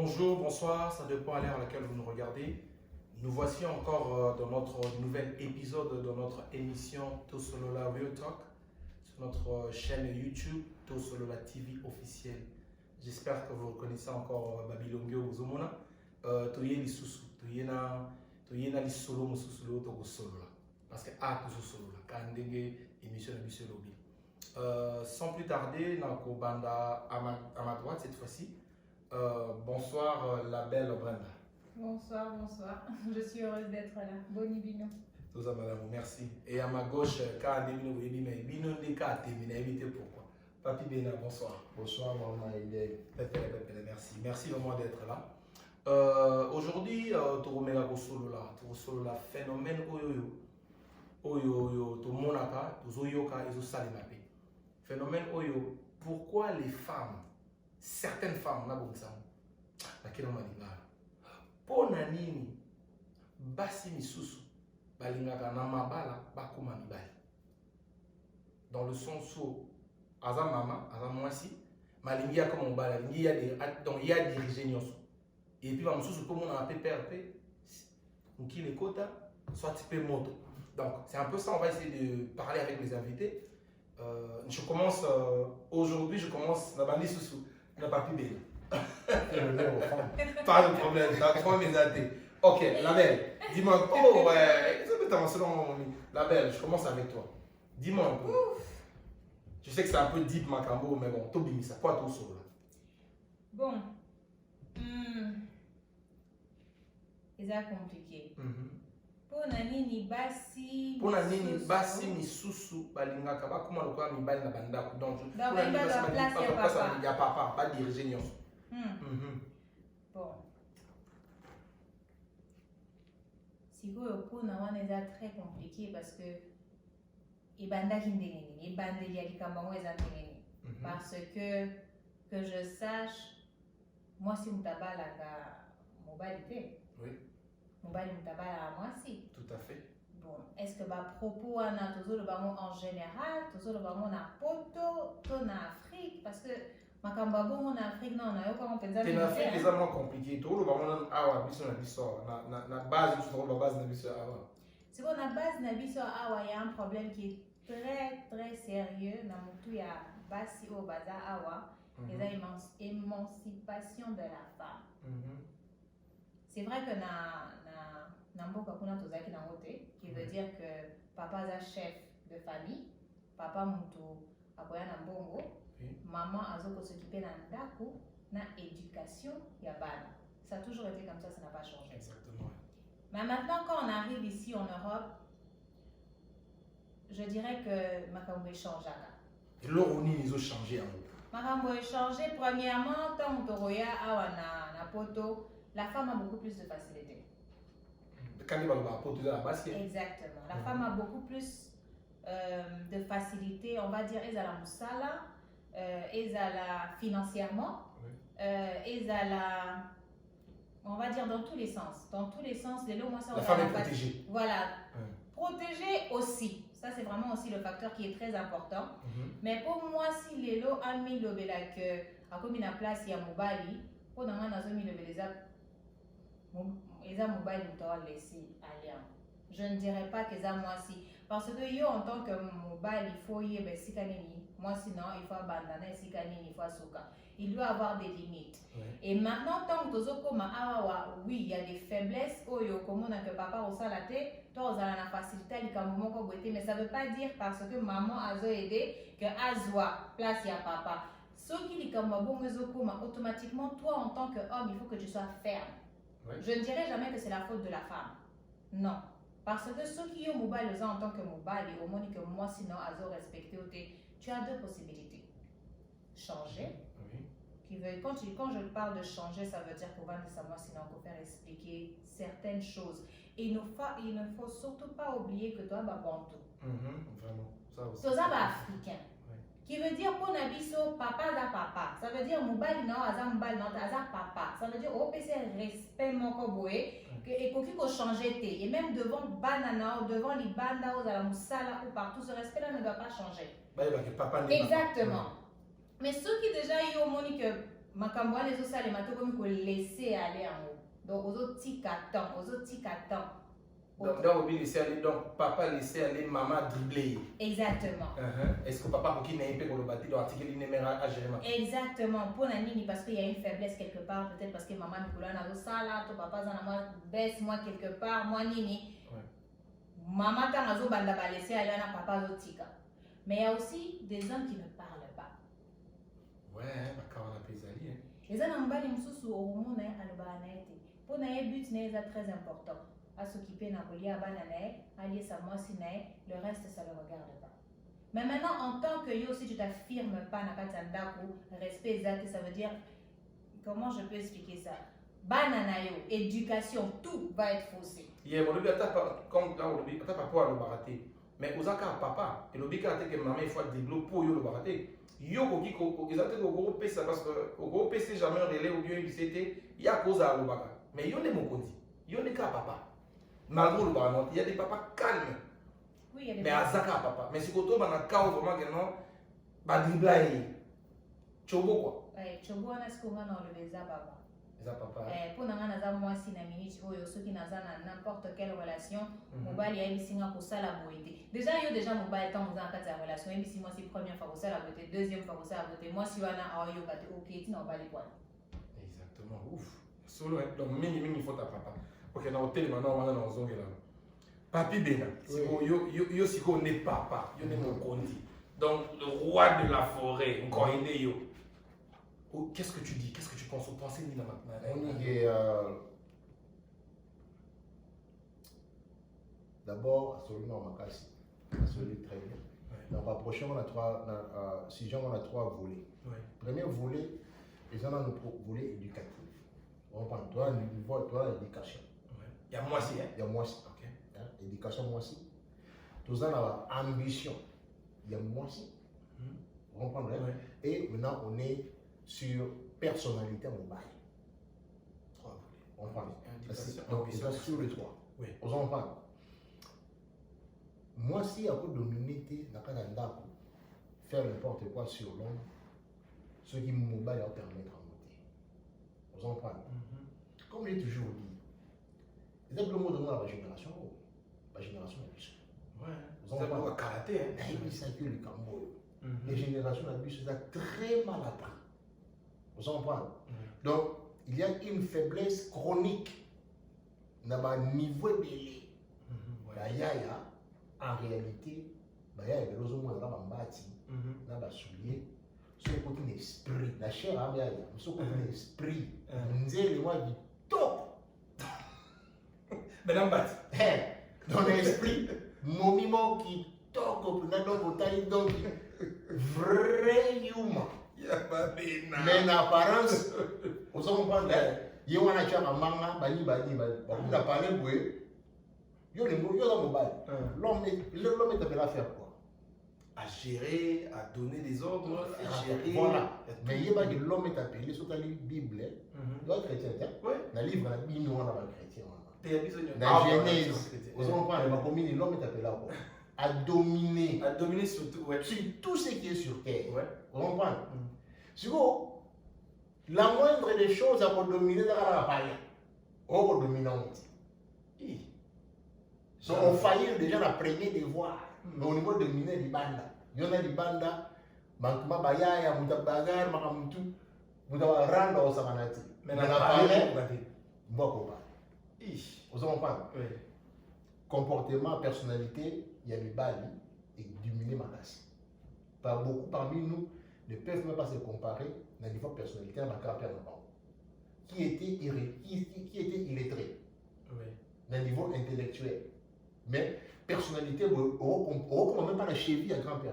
Bonjour, bonsoir, ça dépend à l'heure à laquelle vous nous regardez. Nous voici encore dans notre nouvel épisode de notre émission Tosolola Real Talk sur notre chaîne YouTube Tosolola TV officielle. J'espère que vous reconnaissez encore Babilongio Bozomona. Toye lisusu, toye na lisolo mususu to solola. Parce que tout solola, quand ndenge émission na biso lobi. Sans plus tarder, nako banda à ma droite cette fois-ci. Bonsoir, la belle Brenda. Bonsoir, bonsoir. Je suis heureuse d'être là. Boni Bino. Tout ça, madame, merci. Et à ma gauche, quand Bino mais Bino n'est qu'à terminer, évitez pourquoi. Papi Bena, bonsoir. Bonsoir, maman Ide. Pepe, merci. Merci vraiment d'être là. Aujourd'hui, tu remets la phénomène oyo, tu monaka, tu zoyoka, tu salimapé. Phénomène oyo, pourquoi les femmes, certaines femmes, na bonsa, lakina malingala. Pona nini basi misusu balingaka na mabala bakoma mibali. Dans le sens où aza mama, aza mwasi, malingi ya comme mobala, lingi ya donc il y a dirigé nyonso. Et puis ba misusu pour mon appel PRP, qui les quotas, soit type moto. Donc c'est un peu ça, on va essayer de parler avec les invités. Je commence aujourd'hui, je commence la bande sous la papi belle. Pas de problème, t'as trois mes athées. Ok, la belle, dis-moi, oh ouais, la belle, je commence avec toi. Dis-moi un peu. Je sais que c'est un peu deep Macambo, mais bon, Tobi, ça quoi tout sur là? Bon, c'est compliqué. Pona nini basi misusu balingaka bakoma lokola mibali na bandako donc place ya papa pas diriger nyonso. Bon. Sikoyo pona wana eza très compliqué parce que ebandaki ndenge nini ebandeli ya likambo yango eza ndenge nini parce que je sache mwasi moto abalaka mobali te. Oui. Mobali moto abalaka mwasi. Tout à fait. Bon, est-ce que propos wana tozoloba ngo en général, tozoloba ngo na poto, to na Afrique parce que makambo bongo na Afrique non na yoka mpenza mais en Afrique c'est vraiment compliqué. To loba ngo awa biso na biso na base tu loba base na biso awa. C'est bon na base na biso awa il y a un problème qui est très très sérieux na mutu ya basi o baza awa, les émancipation de la femme. C'est vrai que na mboka kuna tozaki na ngote qui veut dire que papa est chef de famille, papa mutu akoya na mbongo, maman azoko s'occuper na ndako na éducation ya bana. Ça a toujours été comme ça n'a pas changé. Exactement. Mais maintenant quand on arrive ici en Europe, je dirais que makambo change. Et l'oroni ils ont changé en gros. Makambo changé premièrement tant toroya awa na poto, la femme a beaucoup plus de facilité. Exactement. La femme a beaucoup plus de facilité, on va dire, ezala musala, ezala financièrement, ezala, on va dire dans tous les sens. Dans tous les sens, la femme est protégée. Voilà. Protégée aussi. Ça, c'est vraiment aussi le facteur qui est très important. Mais pour moi, si les lots a mis le bel que, à comme une place, il y a Mobali, pour nous, on a mis le bel mobile laisser aller. Je ne dirais pas que ça moi si parce que yo en tant que mobile il faut y moi sinon il faut abandonner il faut souka. Il doit avoir des limites. Et maintenant tant que oui il y a des faiblesses oyo comme on a que papa au salaté toi on a la facilité mais ça veut pas dire parce que maman a aidé que azwa place ya papa. Ce qui dit comme automatiquement toi en tant qu'homme il faut que tu sois ferme. Je ne dirais jamais que c'est la faute de la femme. Non. Parce que ceux qui ont mobile en tant que mobile, et au moins que moi, sinon, azo respecté, tu as deux possibilités. Changer. Quand je parle de changer, ça veut dire qu'on va nécessairement sinon qu'on faire expliquer certaines choses. Et il ne faut surtout pas oublier que toi, Bantou. Vraiment. Ça aussi. Toi, africain. Qui veut dire pour Nabiso, papa da papa. Ça veut dire mobile non, aza mobile non, aza papa. Ça veut dire au PC respect mon koboé et qu'il faut changer té. Et même devant banana, devant les banda ou la musala ou partout, ce respect là ne doit pas changer. Papa exactement. Mais ceux qui déjà y ont moni que makambo wana ezosalema te komi laisser aller yango donc ozotika temps. Donc, laisser aller, donc papa laisser aller, maman dribbler. Exactement. Est-ce que papa qui n'est pas pour le bâtir, doit articuler une à gérer ma. Exactement. Pour Nani, parce qu'il y a une faiblesse quelque part, peut-être parce que maman Nicolas n'a pas ça là, ton papa n'a moi baisse moi quelque part, moi Nini. Maman t'a mazo banda ba laisser aller na papa zotika. Mais il y a aussi des hommes qui ne parlent pas. Ouais, bah quand on a payé ça. Les hommes en bas les mususu au monde à l'obanaete. Pour naie but n'est très important. À s'occuper na kolia banane, allier sa moisine, le reste ça le regarde pas. Mais maintenant en tant que yo si tu t'affirmes pas na katsandaku, respect exact, ça veut dire comment je peux expliquer ça? Banana yo, éducation, tout va être faussé. Yeah, mon lobby comme là on lobby, t'as pas pour le barater. Mais aux accords papa, et lobby quand que maman il faut développer pour yo le barater. Yo koki ko exactement au gros PC parce que au gros PC jamais relais ou bien c'était il y a cause à le barater. Mais yo ne mon kondi. Yo ne ka papa. Malgré le barater, il y a des papas calmes. Oui, il y a des mais à Zaka papa. Mais si koto bana ka vraiment que non ba dribbler. Chobo quoi. Ouais, chobo na ce qu'on va enlever ça papa. Papa. Pour naza mwasi na minute oyo soki naza na n'importe quelle relation mobali ayebisinga kosala boyete déjà yo déjà mobali tant oza na kati ya relation yebisi mwasi première fois kosala boyete deuxième fois kosala boyete mwasi wana aoyoka te ok tina mobali kwana exactement ouf solo donc mingi faut ta papa ok na hotel maintenant wana na ozongela papi bena yo siko ne papa yo ne mokondi donc le roi de la forêt encore inde yo. Oh, qu'est-ce que tu dis? Qu'est-ce que tu penses? Vous pensez ni maintenant? D'abord, absolument, Makassi. Absolument, très bien. Dans la prochaine, on a trois volets. Ouais. Premier volet, les gens ont un volet éducatif. On prend toi l'éducation. Il y a moi aussi, hein? Il y a moi aussi. Ok. Éducation, moi aussi. Tous en ont ambition. Il y a moi aussi. On comprend, hein? Et maintenant, on est sur personnalité mobile. On parle. Donc, il reste sur les trois. Oui. On en parle. Moi, si il y a peu dominé, faire n'importe quoi sur l'homme, ce qui mobile va permettre à monter. On en parle. Comme j'ai toujours dit, c'est le mot de la génération. La génération est plus. Ouais. Vous en parlez. Karaté, hein? Le Cambodge. Les générations abusent, ça très mal appris. Vous en parlez. Donc, il y a une faiblesse chronique dans le niveau de l'élève. En réalité, il y a des choses qui sont dans le soulier. Ce côté l'esprit, la chair, ce côté l'esprit. Nous avons dit top. Mais dans l'esprit, mon mimo qui toque au plus donc vrai humain. Mais l'apparence, vous comprenez, il y a un chat à manga, bani, on a parlé de l'homme est appelé à faire quoi? À gérer, à donner des ordres, à gérer. Voilà. Mais il y a que l'homme est appelé, sur la Bible, l'autre chrétien, dans le livre, la Bible, on a un chrétien. Dans Genèse, vous comprenez, l'homme est appelé à dominer. À dominer surtout, ouais. Sur tout ce qui est sur terre. Ouais. Vous comprenez? Si vous, la moindre des choses à dominer dans la palais, on va dominer. On faillit déjà la première devoir. Mais au niveau de dominer les bandes, il y en a des bandes, Mankuma Bayaya, Moutabagar, Makamutu, Moutabaranda au Samanati. Mais dans la palais, Mboko. Vous comprenez? Comportement, personnalité, il y a des balles et dominer ma classe. Par beaucoup parmi nous ne peuvent même pas se comparer dans le niveau de personnalité à ma carrière qui était illettré dans le niveau intellectuel. Mais personnalité, on ne comprend même pas la cheville à grand-père.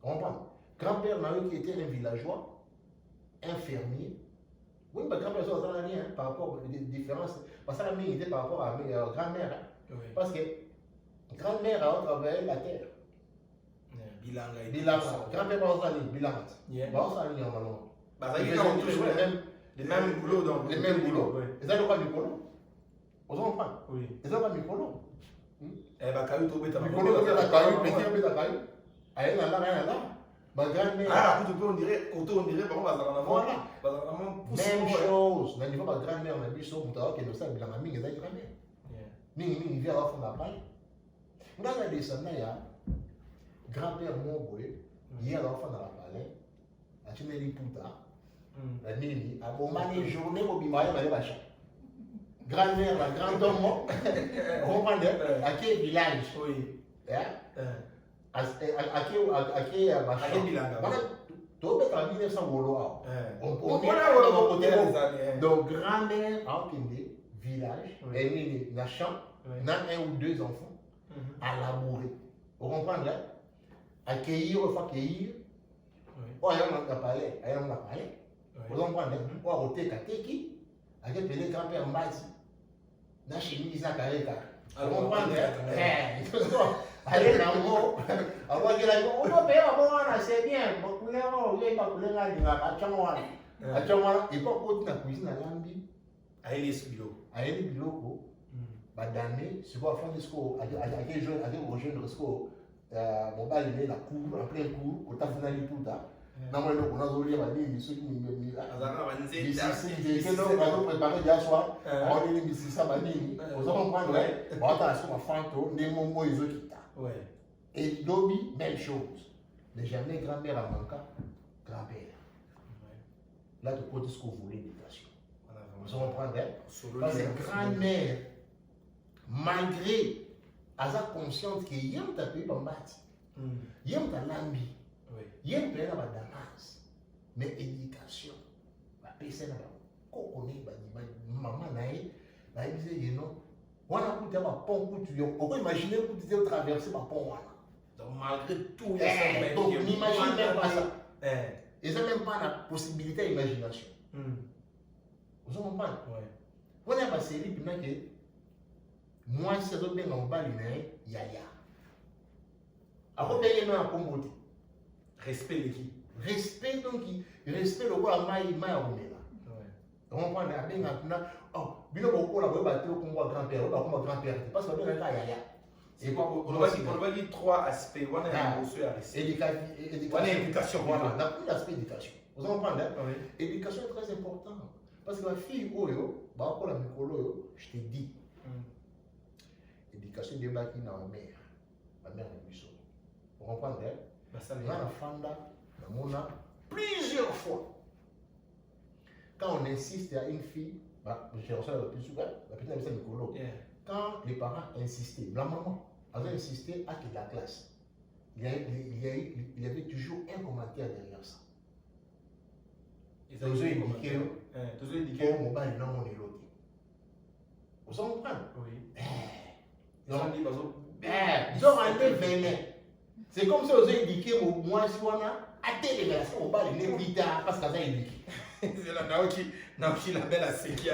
On comprend? Grand-père qui était un villageois, infirmier. Oui, mais grand-père, ça n'a rien par rapport aux différences. Parce que la mienne était par rapport à ma grand-mère. Parce que grand-mère a travaillé la terre. Bilanga. Grand-père va aller Bilanga. Va aller en les mêmes boulots donc. Les mêmes boulots. Et ça, pas Mikolo. Vous comprenez? Oui. Et ça, pas Mikolo. Eh bien, Mikolo, il y a la caillou, petit, il y a la caillou. Aïe, là, là. Ma grand-mère. Ah, on dirait, par contre, Voilà. Même chose. chose. Dans le niveau de ma grand-mère, on a vu ça, on a dit que ça, la mamie, elle a grand-mère. Mingi vient à la fin de la paille. On a descendu, il y a grand-père mon il y a la fin de la paille. A tu n'es puta. La nini, a bon mané journée, au bimaï, ma lébacha. Grand-mère, la grand-homme, on comprend, à quel village? Oui. À quel village? Tout est en 1900 Woloa. On est donc grand-mère en village, elle n'a champ, n'a un ou deux enfants à labourer. Vous comprenez? Accueillir, il faut accueillir. Oh, il y a un palais, il y a un palais. Vous comprenez? Oh, à côté, Kateki, avec le grand-père Mbati, n'a chemise à carré. Vous comprenez? Allez, là, on dit là, on va payer un bon, c'est bien. On va et pas côté la cuisine à l'ambi. Aïe, Aïe, biloko. Badame, c'est quoi, faire des scores, à quel jeune, à quel jeune de score, mon bal, il est la cour, en plein cour, au tafinali tout ça. Non, moi, on a oublié, ma vie, ceux qui préparé déjà soir, on est mis ça, ma vie, on en prend, on attend à ce qu'on fanto, les moments, ils ont quitté. Et Dobi, même chose. Mais jamais grand-mère à manquer, grand-père. Là, tu peux dire ce que vous voulez, l'éducation. Vous comprenez? Parce que grand-mère, malgré, elle a conscience qu'il y a un pays pour battre. Il y a un lambi. Il y a un pays pour damas. Mais éducation, la personne, qu'on connaît, maman, elle disait, non. On a coupé un pont, on peut imaginer que tu traverser un pont. Donc, malgré tout, donc, on n'imagine même pas ça. Et ça même pas la possibilité d'imagination. Vous comprenez? On a passé les gens que moi, c'est d'autres bien en bas, il y a. Après, il y a un combo. Respect l'équipe. Respect, donc, respect le roi Maï Omela. Vous comprenez? Oh, bien beaucoup la voix au Congo grand-père, on va grand-père, parce que bien là, c'est quoi? On va dire trois aspects. On a éducation. Voilà, on a pris l'aspect éducation. Vous comprenez? Éducation est très important. Parce que la fille, la micro, je te dis, l'éducation de Baki dans ma mère est plus. Vous comprenez? On a la fanda, on a plusieurs fois. Quand on insiste à une fille, je reçois le plus souvent, la petite amie Nicolo. Quand les parents insistaient, la maman avait insisté à que la classe, il y avait toujours un commentaire derrière ça. Ils ont indiqué que mon bal non mon élodie. Vous comprenez? Oui. Ils ont rendu vénère. C'est comme si ils ont indiqué moi si on a à telle version mon bal n'est plus tard parce qu'ils ont indiqué. C'est la Naoki la belle à séquia.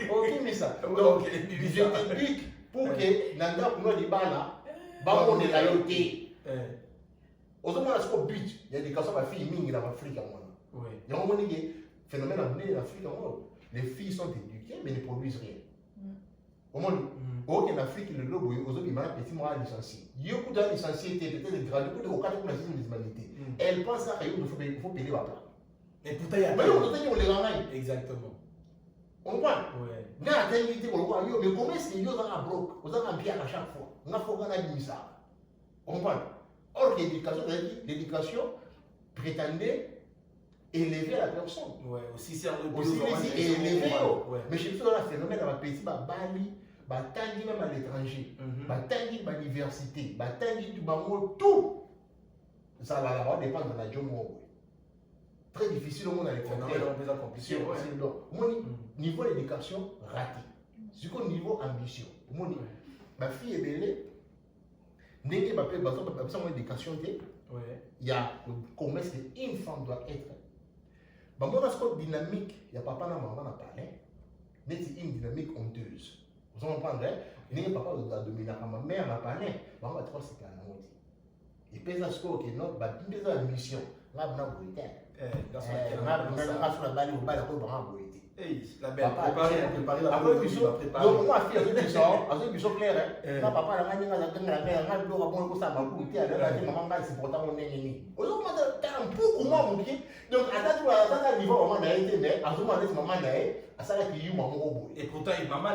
Ok, mais ça. Donc, je t'indique pour que Nanda Kuno di Bana, on est la loté. Aux hommes, il y a des garçons qui fille ming dans l'Afrique. Il y a un phénomène amené en Afrique. Les filles sont éduquées, mais ne produisent rien. Au moins, en Afrique, le lobo, aux autres, ils m'ont petit mois licencié. Il y a beaucoup de licenciés, peut-être gradués, au cas où la municipalité. Elle pense qu'il faut payer la place. Et pourtant, il y a mais on les ramène. Exactement. On comprend? Mais à tel niveau, on voit, mais comment est-ce qu'ils ont un bloc? Vous avez un bien à chaque fois. On a fait qu'on a dit ça. On comprend? Or, l'éducation prétendait élever la personne. Aussi c'est élever. Mais chez nous, on a un phénomène dans petit Bali, Batangi même à l'étranger, Batangi à l'université, Batangi tout. Ça va dépendre de la job. Très difficile au monde à l'étranger. Niveau d'éducation, raté. C'est qu'au niveau ambition. Ma fille est belle. N'est-ce pas besoin d'éducation? Il y a comment est-ce qu'une femme doit être. Bon, moi, dans dynamique, il y a papa et maman qui parlé. C'est une dynamique honteuse. Vous comprenez? N'est papa doit dominer. Ma mère m'a parlé. Maman va trop se calmer. Et puis, ça se trouve que notre mission, là, on a brûlé. garçon sur la balle, au bal, après, vraiment, vous été. La belle, préparez la Après, puis, donc, moi, fille, ils sont clairs. Quand papa, la gagne, la mère, la bleu, bon, ça m'a coûté, la maman, c'est pourtant mon ennemi. Aujourd'hui, t'as un peu comment, mon pied. Donc, à ta niveau, maman n'a été, mais à ce moment-là, maman n'a été, à ça, là, qui y a eu mon robot. Et pourtant, maman,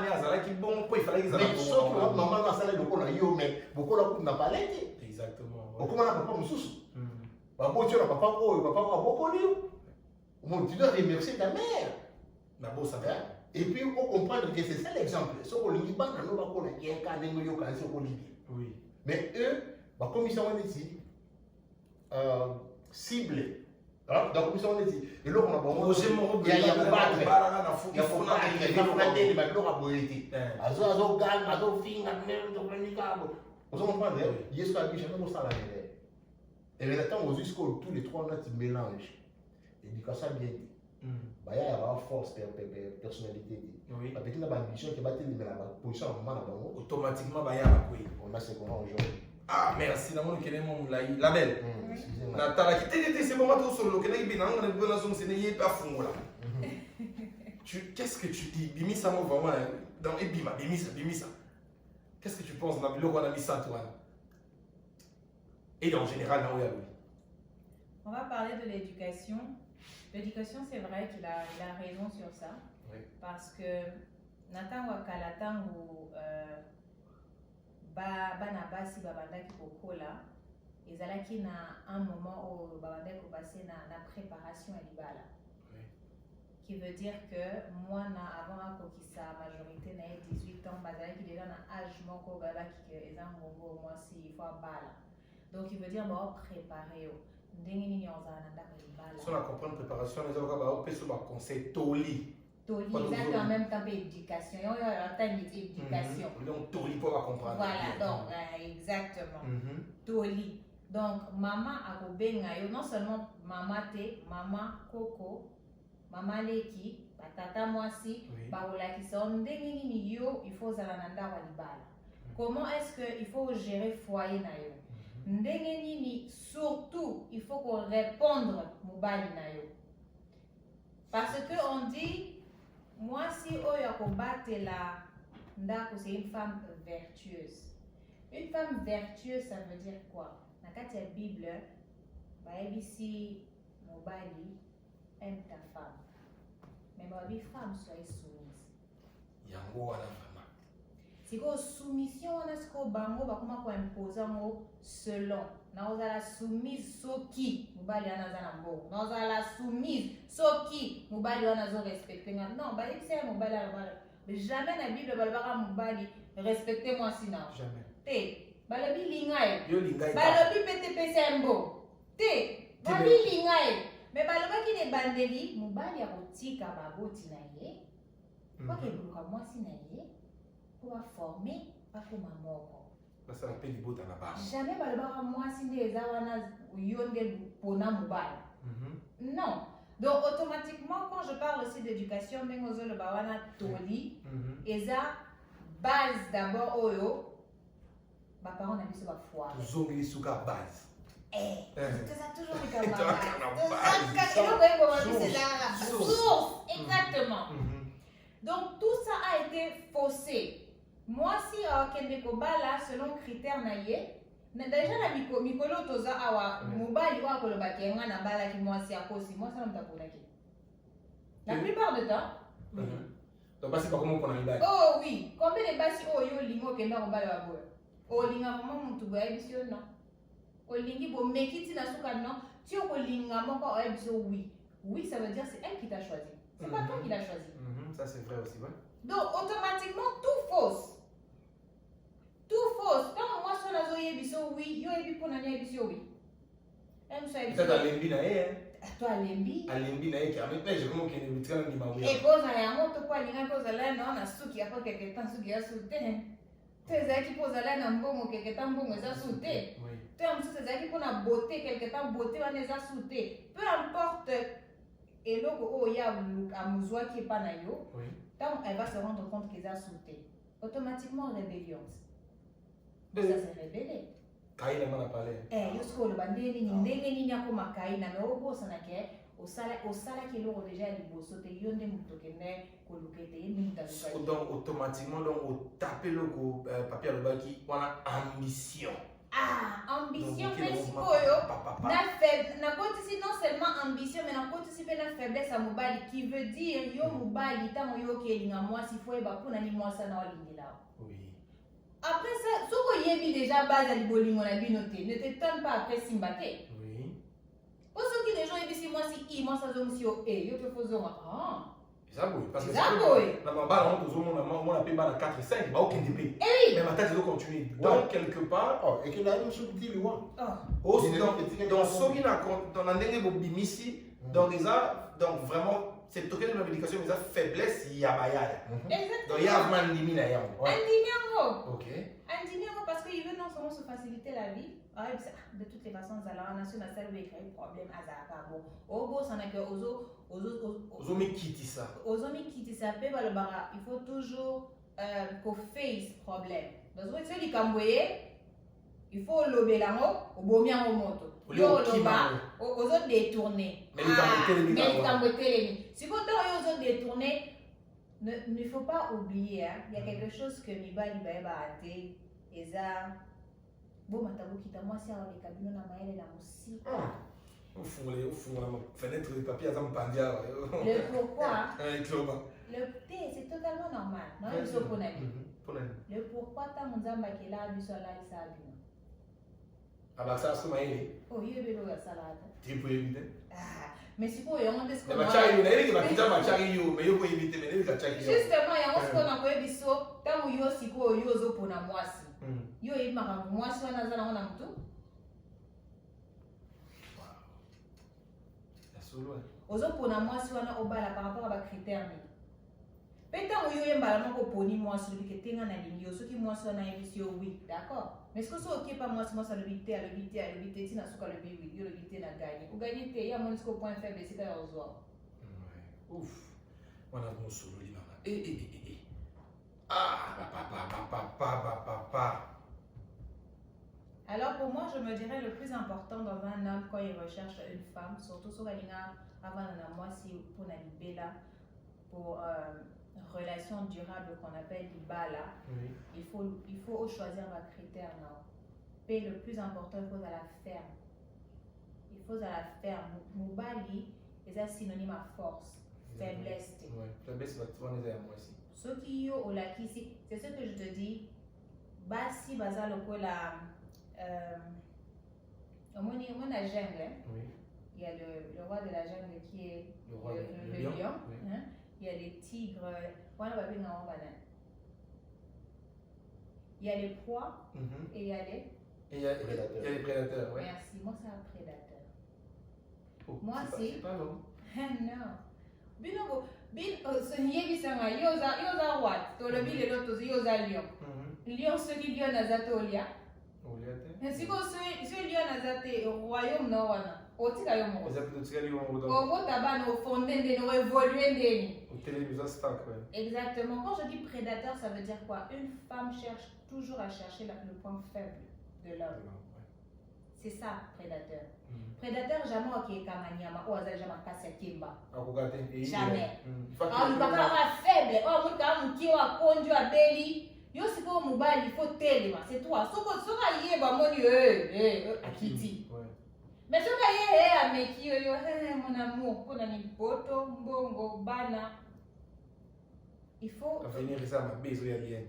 il bon, il fallait qu'ils aient mais sauf que maman, n'a pas le coup, mais beaucoup de coups n'a pas l'aide. Exactement. Beaucoup n'a pas mon sous. Papa, tu n'as pas beaucoup de livres. Tu dois remercier ta mère. Et puis, il faut comprendre que c'est ça l'exemple. Ce qu'on dit, oui. Mais eux, comme ils sont ici, ciblés. Donc, ils sont ici. Et là, on a bon. Il y a un battre. Il y a un et maintenant, aux écoles, tous les trois, on a un mélange. Éducation bien dit. Il y a une force, personnalité. Oui. Avec une ambition qui va te libérer la position automatiquement, on a ce qu'on a aujourd'hui. Ah, merci. La belle. Natala, c'est bon, qu'est-ce que tu dis? Bimisa, vraiment, dans Ebima, Bimisa. Qu'est-ce que tu penses dans le qu'on a mis ça, toi? Et en général, dans on va parler de l'éducation. L'éducation, c'est vrai qu'il a raison sur ça. Oui. Parce que Nathan Wakalatan ou Banabasi Babandaki Kokola, ils allaient à un moment où Babandaki passé dans la préparation à l'Ibala. Oui. Qui veut dire que moi, avant que sa majorité n'ait 18 ans, Bazalaki déjà dans l'âge moko Babaki que les enfants moi si il faut Bala. Donc il veut dire préparer. Si on a compris une préparation, les avocats vont conseil Toli. Toli, exactement, en même temps éducation. Il y a un temps d'éducation. Donc Toli pour comprendre. Voilà, donc exactement. Toli. Donc maman a non seulement maman te, maman Coco, maman Leki, tata Mwasi, Baola qui sont il faut Zalananda Walibala. Comment est-ce qu'il faut gérer foyer na yo? Surtout, il faut qu'on réponde Moubali Nayo. Parce qu'on dit, moi si Oyo combattre la Ndako, c'est une femme vertueuse. Une femme vertueuse, ça veut dire quoi? Dans la Bible, ici, Moubali aime ta femme. Mais ma femme soit soumise. Yango à la femme. C'est que soumission, on a ce qu'on bango, comment qu'on impose selon. Nous la soumise soki, nous bali anazanambo. Nous la soumise soki, nous bali anazo respecter. Non, bali c'est nous bali mais jamais la Bible balbara nous bali respecter moi sinon. Jamais. Te, balabi lingae. Yo lingae. Balabi pete sembo. Te, balabi lingae. Mais baloba qui ne bandeli, nous bali akotika baboti na ye. Quoi que buluka moi sinaye. Pour former, pas comme un mort. Ça rappelle les bottes à la base. Jamais balbara moi si des awana yonde pona mobile. Non. Donc automatiquement quand je parle aussi d'éducation, même aux le bawana toli, et ça base d'abord oyo. Ba parents n'a mis sur la foi. Zongli souka base. Ça toujours été base. Source. Exactement. Donc tout ça a été faussé. Moi, si Kendeko Bala, selon critères naïe, déjà la mikolo toza awa mobali wa koloba kenga na bala ki moi si akosi moi ça n'ta polaki. La plupart du temps. Donc c'est pas comment on a eu. Oh oui, combien de basi oh yo lingo kenda ko bala wa boya. Oh linga mama mutu ba ebisio non. O lingi bo mekiti na suka non. Tu o linga moko o ebisio oui. Oui, ça veut dire c'est elle qui t'a choisi. C'est pas toi qui l'as choisi. Ça c'est vrai aussi, ouais. Donc automatiquement tout fausse. Tout fausse. Quand moi je suis là, je oui, yo ebi pour nani ebi oui. Peut-être à l'embi na toi l'embi. À l'embi na qui a même pas je comment qu'il est très ni maouya. Et cause à yamo to quoi linga cause là non na suki après quelque temps suki a sauté. Tu es qui pose là na mbongo quelque temps mbongo ça sauté. Oui. Tu as monsieur c'est qui pour na beauté quelque temps beauté on les a sauté. Peu importe et logo oh ya à muzwa qui est pas na yo. Oui. Tant elle va se rendre compte qu'ils a sauté. Automatiquement rébellion. Ça s'est révélé. Kaina mana pale. Yosko le bandeli ni ndenge ni nyako makaina me obo sana ke osala keloko déjà liboso te yo nde moto okende koluka ete ye mingi taluka Donc automatiquement donc otape loko papier alobaki wana ambition. Ambition mpe sikoyo nakotisi non seulement ambition mais nakotisi mpe na faiblesse ya mobali qui veut dire yo mobali ntango yo okelinga mwasi fo yeba mpona nini mwasi ana olingela Oui. après ça soki oyebi déjà base ya libolingo na bino te ne te tonne pas après simba te Oui. po soki deja oyebisi mwasi mwasi azongisi yo yo mpe fozonga Eza boye parce que eza boye na mabala on tozomona mona pe bana 4 5 ba okende pe. oui Mais matati zo continuer. Donc quelque part et que là nous sommes dit lui donc soki na dans ndenge bobimisi donc eza donc vraiment c'est token de l'éducation mais ça faiblesse ya bayaya. Donc ya vraiment ndimi na yango. andimi yango OK. andimi yango parce que il veut non seulement se faciliter la vie de toutes les façons zala nation na salle avec un problème azaka bon obo sana que Ozo me quitter ça. ozomi kitisa mpe balobaka il faut toujours face problème donc soki likambo ye il faut olobela yango obomi yango moto yo oloba ozodétourne mais likambo etelemi sikoyo ntango yo ozodétourne ne faut pas oublier il y a quelque chose que mibali bayebaka te eza bomata bokita mwasi aoleka bino na mayele na mosika Ofungola ma fenêtre de papier aza mpandi awa. le pourquoi Cloma. le thé c'est totalement normal non biso mpona nini le pourquoi ntango nzambe akela biso alalisa bino Abasa asoma ile. oyo ebelo yasalata Tipo éviter. mais sikoyo yango nde Mais machari na ile bakita machari yo mais yo ko éviter mais ile ka chaki yo. justement yango sikoyo nakoyebi so ntango yo sikoyo yo ozopona mwasi yo oyebi makambo mwasi wana aza nango na motu ozopona mwasi wana obala par rapport à bacritère nini mpe ntango yo oyembala moko oponi mwasi olobi ke tenga nalingi yo soki mwasi wana ayebisi yo oui d'accord mais soki so okepa mwasi alobi te ntina soki alobi oui yo olobi te na gagné ogagné te ye amoni soki point faible esika ya ozwa ouf wana mosololi mama papa. Alors pour moi, je me dirais le plus important dans un homme quand il recherche une femme, surtout sur la ligne avant moi, si pour Nalibela, pour relation durable qu'on appelle Libala, Oui. il faut choisir un critère. Et le plus important, il faut la ferme. Il faut la ferme. Moubali est synonyme à force, faiblesse. Oui, faiblesse, tu vas nous aider moi aussi. Ce qui est au lac ici, c'est ce que je te dis. Basi baza lokola mon jungle, Oui. il y a le roi de la jungle qui est Le lion. Oui. Hein? Il y a les tigres. Il y a les proies et il y a les. Et il y a les prédateurs. Ouais. Merci, moi c'est un prédateur. Oh, Moi c'est. pas l'homme. Non. Binogo, yebisanga yoza what? Tolobi lelo tozi yoza lion. Lion soki lion azatolia. Siko so lion azate royaume no wana. Otika yo mo. Obota bana ofondé ndeni o évoluer ndeni. Exactement. Quand je dis prédateur, ça veut dire quoi? Une femme cherche toujours à chercher le point faible de l'homme. C'est ça, prédateur. Prédateur, jamais ok kamanyama ou aza jamais kasi kimba. Jamais. Ah, le papa faible. Oh, mon gars, mon qui wa konjo abeli. Yo siko mobile, il faut telema. C'est toi. Soko yé ba moni akiti. Mais soka yé ameki yo mon amour, kona ni poto mbongo bana. Il faut venir ça ma besoin ya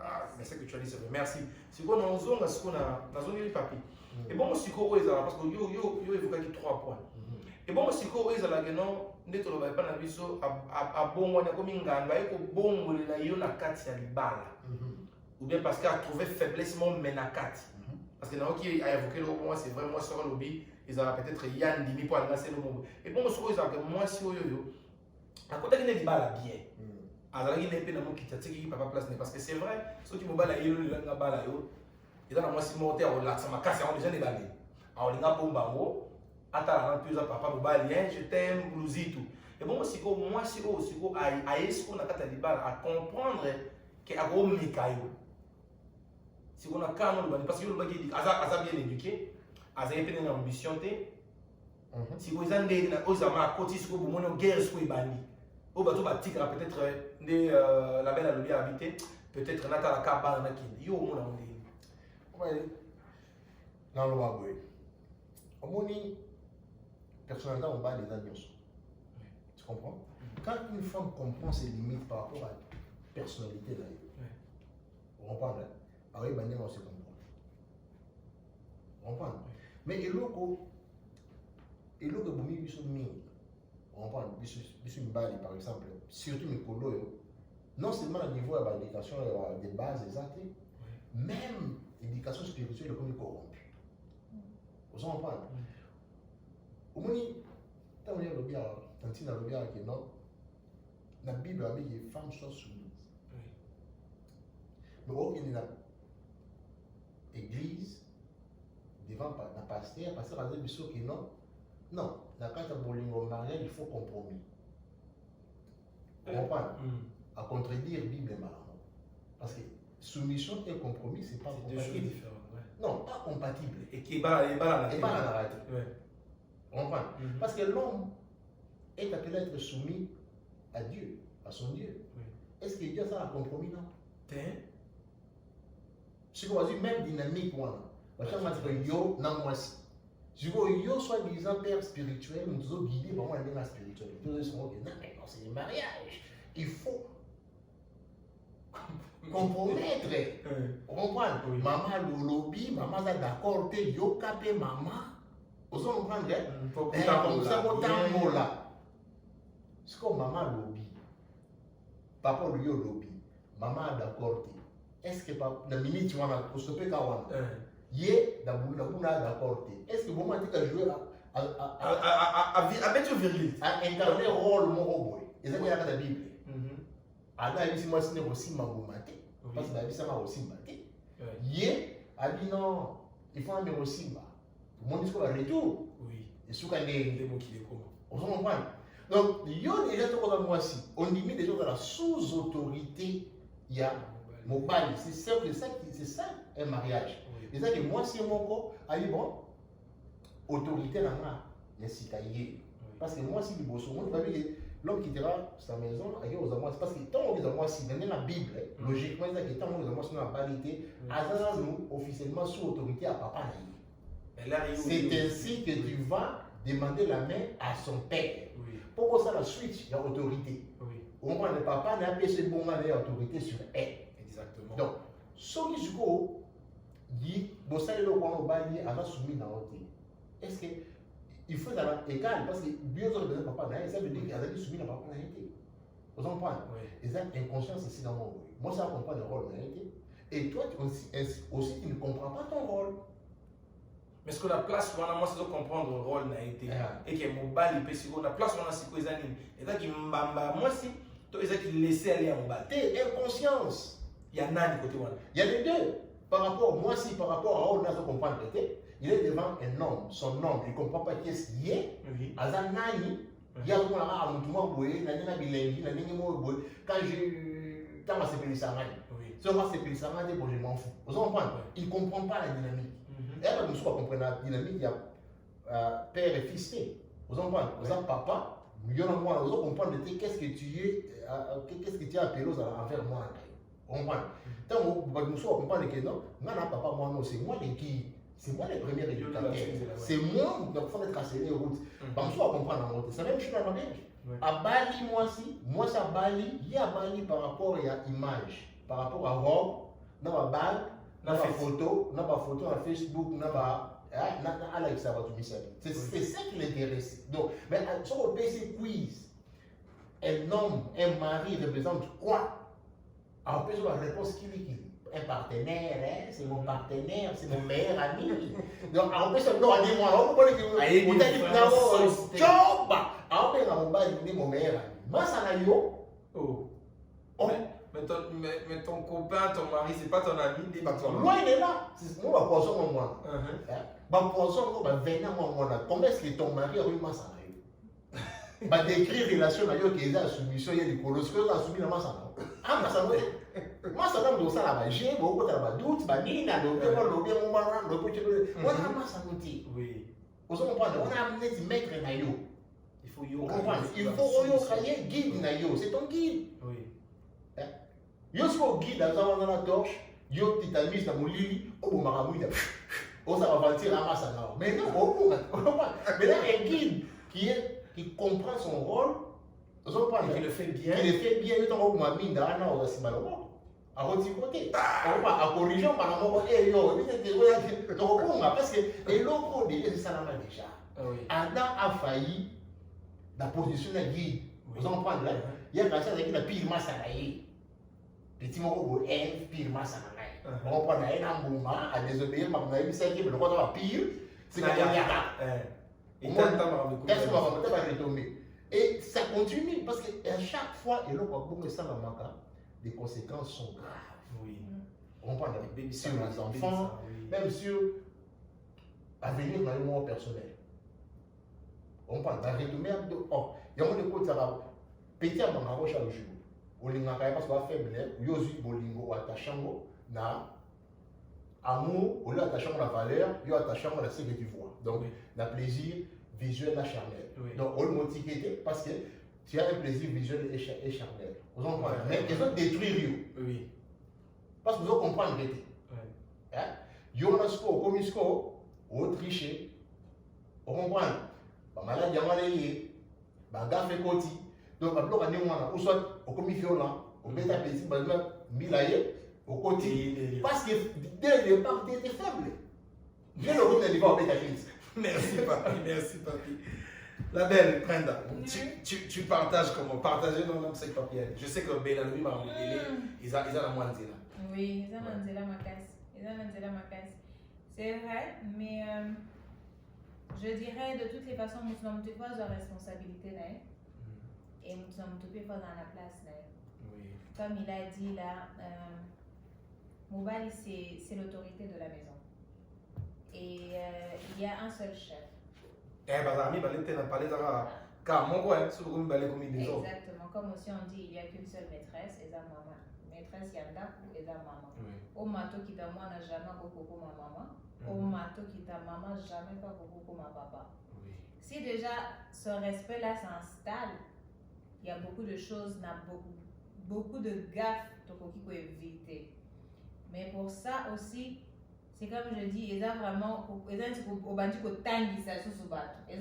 Ah, mais c'est que tu as dit c'est vrai. Merci. Si on a un zone à ce qu'on a zone les papiers. Et bon, si quoi parce que yo évoqué 3 points. Et bon, si quoi la non, neto lo ba pas na biso a bon wana comme nganga e ko bon le la yo na kati ya libala. Ou bien parce qu'il a trouvé faiblesse mon menakati. Parce que na qui a évoqué le moi c'est vrai moi sur lobby, ils ont peut-être Yann Dimi pour lancer le monde. Et bon, si quoi que moi si yo à côté de libala bien. Azalaki nepe na mokita tiki papa place parce que c'est vrai soki mobala yelo langa bala yo eza na mwasi mote ya relaxa makasi on déjà nebale aolinga bomba ngo atala na tuza papa mobali je t'aime blousi tout et bon siko mwasi o siko ayesko na kata libala à comprendre que ago mikayo siko na kano parce que yo bagi aza bien éduqué aza epene na ambition te Si vous avez aux amas, côté ce que vous avez guerre ce que vous avez au bateau batika peut-être la belle alobia habité peut-être nata la capa na kindi yo mona on dit ouais dans le waboy omoni personnellement on bat les alliances tu comprends quand une femme comprend ses limites par rapport à la personnalité là on comprend là avec bannière on se comprend on comprend mais eloko bomi biso mingi on comprend biso mbali par exemple surtout mikolo non seulement au niveau de l'éducation des bases exactes même l'éducation spirituelle comme corrompue vous comprenez au moins tant on y a le bien tantina le bien que non la Bible a dit que les femmes soient soumises mais au final l'église devant la pasteur a dit que non la carte de bolingo mariage il faut compromis vous comprenez à contredire Bible et Malamon. Parce que soumission et compromis, c'est pas compatible. Deux choses différentes. Ouais. Non, pas compatible. Et qui est pas la narrative. On comprend. Parce que l'homme est appelé à être soumis à Dieu, à son Dieu. Est-ce que Dieu a un compromis? Non. Si vous avez même dynamique, moi, yo, non, moi, si. Si vous avez soi-disant père spirituel, nous devons guider vraiment la spiritualité. Nous devons dire, non, mais non, c'est le mariage. Il faut compromettre. On comprend? Maman lolobi, maman est d'accord, yo capé maman. Vous comprenez? Comme ça, vous avez là. C'est comme maman lobby. Papa lui lobby. Maman est d'accord. Est-ce que la minute tu vas pour stopper quand Yé, d'accord. Est-ce que vous m'avez dit que jouer à mettre virilité à incarner rôle mon robot? Et ça, il y a la Bible. Ada ici moi c'est aussi magoumate parce que la vie ça m'a aussi maté. Yé a dit non, il faut un aussi bas. Mon discours à retour. Oui. Et sous quand les mots qui les comment. On comprend. Donc yo déjà tout comme moi aussi. On limite déjà dans la sous-autorité. Il y a mobile. C'est ça un mariage. C'est ça que moi si mon corps a dit bon autorité là il y a citoyen. Parce que moi si du bosso moi va dire l'homme quittera sa maison à aux amours parce que tant que moi si dans la Bible logiquement c'est que tant que moi si dans la banalité à nous officiellement sous autorité à papa c'est ainsi que tu vas demander la main à son père pourquoi ça la switch il y a autorité au moins le papa n'a pas ce bon mal d'autorité sur elle exactement donc ce qui se dit bon ça le roi au bali à la soumis dans l'autre est-ce que il faut être égal parce que bien sûr le papa n'a ça veut dire qu'il a été soumis à papa n'a été vous comprenez et ça inconscience ici dans mon rôle moi ça comprend le rôle n'a été et toi aussi tu ne comprends pas ton rôle mais ce que la place où on a moi c'est de comprendre le rôle n'a été et que mon bal il peut sur la place où on a c'est quoi les animes et ça qui mbamba moi si toi ça qui laisser aller en bas t'es inconscience il y a nani côté moi il y a les deux par rapport moi si par rapport à on a de comprendre il est devant un homme, son homme, il ne comprend pas qu'est-ce qu'il est. Azanani, il y a un quand je s'appelle Sarani. Si on va s'appeler Sarani, bon, je m'en fous. Vous comprenez? Il ne comprend pas la dynamique. Et alors, nous sommes comprendre la dynamique, il y a père et fils. Vous comprenez? Vous avez papa, vous comprenez qu'est-ce que tu es appelé envers moi. Vous comprenez? Tant que nous sommes comprendre que non, papa, moi, non, c'est moi qui. C'est moi le premier éducateur. C'est moi qui faut tracer les routes. Parce qu'on va comprendre en route. C'est même chose dans le mariage. À Bali, moi ça Bali, il y a Bali par rapport à l'image, par rapport à robe, dans ma bague, dans ma photo, dans Facebook, dans ma. C'est ça qui l'intéresse. Donc, mais sur le PC quiz, un homme, un mari représente quoi? Alors, on peut la réponse qui est un partenaire, c'est mon partenaire, c'est mon meilleur ami. Donc, on peut se dire, moi, on peut dire, mon meilleur ami. Moi, ça n'a yo. Mais ton copain, ton mari, c'est pas ton ami, il est pas ton ami. Moi, il est là. Moi, ma poisson, moi. Ma poisson, moi, venez, moi. Comment est-ce que ton mari a eu ma ça n'a yo? Bah, décrire relation, il y a des soumissions, il y a des colosses, il y a des soumissions, moi, ça n'a yo. Ah, mais ça n'a yo. Moi, ça donne ça là-bas. J'ai beaucoup de doute, banina, oui. Vous comprenez? On a amené des maîtres na yo. Il faut Vous comprenez? Il faut un guide na yo. C'est ton guide. Oui. Yo si on guide dans la torche, yo tu t'amuses dans mon lit, au maramouille. On ça va mentir à massa là. Mais non, mais là un guide qui comprend son rôle, vous comprenez? Qui le fait bien. Qui le fait bien, il t'en va mine dans un an aussi malheureux. À votre côté, on va à corriger par rapport à yo, parce que les locaux de ça déjà. Adam a failli la position de guide. Vous comprenez là? Il y a quelqu'un qui a pire masse à l'aïe. Petit mot pour elle, pire masse à l'aïe. On prend un moment à désobéir, mais on a eu ça qui est le droit de pire. C'est qu'il y a. Et ça continue parce qu'à chaque fois, et là, les conséquences sont graves. Oui. On prend sur les enfants, même sur l'avenir dans le monde personnel. On prend la retourner de oh, il y a des côtés ça petit à mon chaque jour. On linga parce qu'on faible, yosi bolingo ou attachant na amour, ou attachant la valeur, yo attachant la ce que tu vois. Donc, le plaisir visuel et charnel. Donc, on le motive parce que tu as un plaisir visuel et charnel. Vous comprenez? Mais ils ont détruit. Oui. Parce que vous comprenez. Il y a un score, comme score, au tricher. Vous comprenez? Malade, il y a un malade, bagage fait côté. Donc, ou soit au commis violent, au bêta petit, milaye, au côté. Parce que dès le départ, tu étais faible. Viens le route de bêta crise. Merci, papi. Merci, papi. La belle, Brenda, tu partages comment? Partager non, non, c'est papier. Je sais que Bella, lui, m'a envoyé, ils ont la moitié là. Oui, ils ont la casse. C'est vrai, mais je dirais de toutes les façons, nous sommes tous pas de responsabilité là. Et nous sommes tous pas dans la place là. Oui. Comme il a dit là, Mobali c'est l'autorité de la maison. Et il y a un seul chef. Bazami, car mon coin, c'est comme des autres. Exactement, comme aussi on dit, il n'y a qu'une seule maîtresse, et sa maman. Maîtresse Yanda et sa maman. Au mato qui t'a moi n'a jamais beaucoup ma maman. Au mato qui t'a maman jamais pas beaucoup ma papa. Si déjà ce respect là s'installe, il y a beaucoup de choses, beaucoup de gaffes qu'il faut éviter. Mais pour ça aussi, c'est comme je dis, ils ont vraiment, ils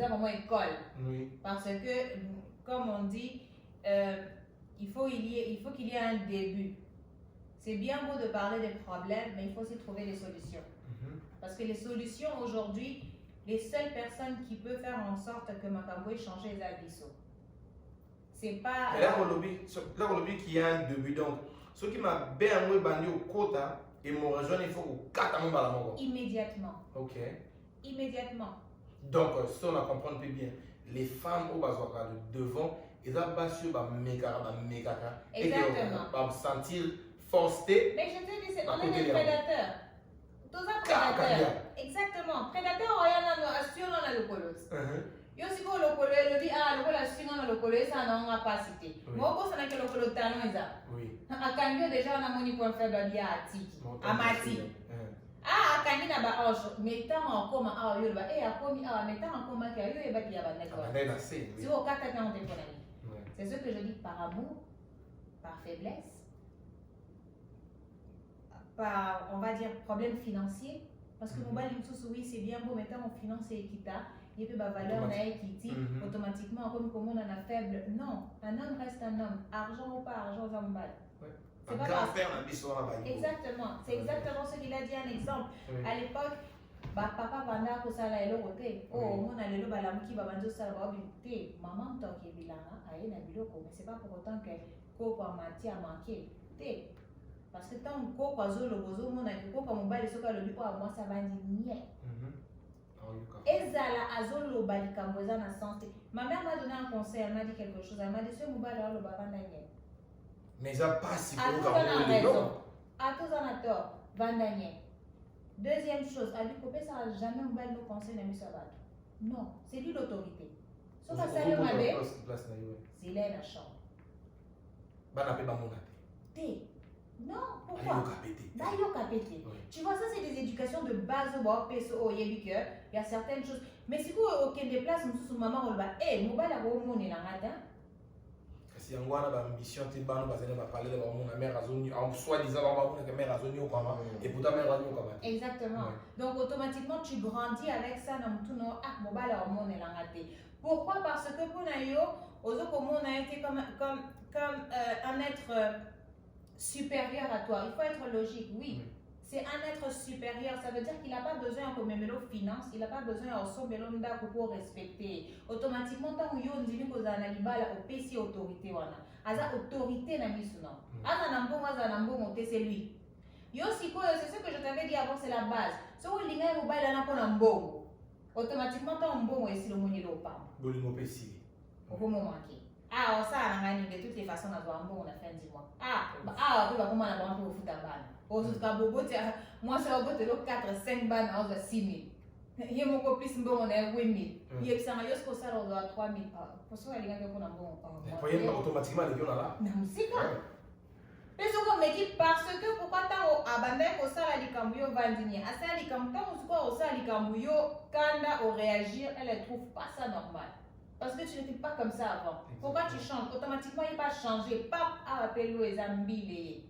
ont vraiment école. Oui. Parce que, comme on dit, il faut qu'il y ait un début. C'est bien beau de parler des problèmes, mais il faut aussi trouver des solutions. Parce que les solutions aujourd'hui, les seules personnes qui peuvent faire en sorte que Makambo ait changé les abyssos. C'est pas. Mais là, on lobby qu'il y a un début. Donc, ceux qui m'a bien banni au quota et m'ont rejoint, il faut au 4 ans. Immédiatement. Ok. Immédiatement. Donc, si on a compris un peu bien, les femmes au Bazouaka de devant, ils ont battu méga. Exactement. Et ils vont sentir forcé. Mais je te dis, on est des prédateurs. Tous un prédateur. Exactement. Prédateur, on a assuré le colos. Yo si ko lokolo le dit ah lokolo assuré le lokolo ça n'a pas capacité. Moi ko ça n'a que lokolo talon ça. Oui. Akanyo déjà on a moni point faible dia atiki. Amati. Ah akanyo na ba ojo mettant en coma ah yo ba akomi ah mettant en coma que yo e ba dia ba d'accord. Si au 4 ans on te connaît. C'est ce que je dis par amour, par faiblesse, par, on va dire, problème financier. Parce que Mobile oui, c'est bien beau, maintenant on finance et équita, et puis la valeur n'a équité, automatiquement, comme on en a faible. Non, un homme reste un homme. Argent ou pas argent, ça me bat. C'est pas grave. Exactement, c'est exactement ce qu'il a dit. Un exemple. À l'époque, papa vanda ko sala elo côté. Oh, mon a lelo balamuki babanzo sala ba binté. Maman tant que bilanga aye na biloko, mais c'est pas pour autant que ko kwa mati a manqué. Té. Parce que tant ko kwa zo lo bozo mon a ko kwa mobile soka lo bipo a moi ça va dire nie. Ezala azolo balika mboza na santé. Ma mère m'a donné un conseil, elle m'a dit quelque chose. Elle m'a dit ce mobile là lo bavanda nie. Mais ça passe si vous avez raison. À tous en a tort. Vandanier. Deuxième chose, à lui couper, ça n'a jamais un bel conseil de M. Sabat. Non, c'est lui l'autorité. Sauf à ça, c'est là la chambre. Non, pourquoi? Tu vois, ça c'est des éducations de base au PSO, il y a certaines choses. Mais si vous des places, vous maman, on va, eh, mobile à vous, on est là, kasi yango wana baambition te bana bazali baparle de bamona mare azoni soi-disant bamona ke mare azoni okama et pourtant mare azoni okama. Exactement. Donc automatiquement tu grandis avec ça dans tout non ah mobile à mon elangate. Pourquoi? Parce que pour nayo ozo comme on a été comme un être supérieur à toi. Il faut être logique, oui. C'est un être supérieur, ça veut dire qu'il n'a pas besoin de mélo finance, il n'a pas besoin de son mélo pour respecter. Automatiquement, tant que vous avez au PC autorité, aza autorité na misuna. Aza nambo c'est lui. Yo siko c'est ce que je t'avais dit avant, c'est la base. Si vous avez un mobile na pona mbongo, automatiquement tant mbongo est si le moni lo pa. Bolimo PC. Au moment manqué. Ah, ça a de toutes les façons à voir un bon à la fin du mois. Ah, on va comment on a au foot à balle. Moi, ça va être 4-5 bannes à 6 000. Il y a beaucoup plus bon, on a 8 000. Il y a ça, il y a ce que ça va 3 000. Pour ça, il y a un bon. Vous voyez, automatiquement, les gens là. Non, c'est quoi? Mais ce qu'on me dit, parce que pourquoi tant abandonné au salaire du cambio vandigné, à ça, les cambio, au salaire du cambio, quand on réagir, elle ne trouve pas ça normal. Parce que tu n'étais pas comme ça avant. Pourquoi tu changes? Automatiquement, il va changer. Pas à appeler les amis.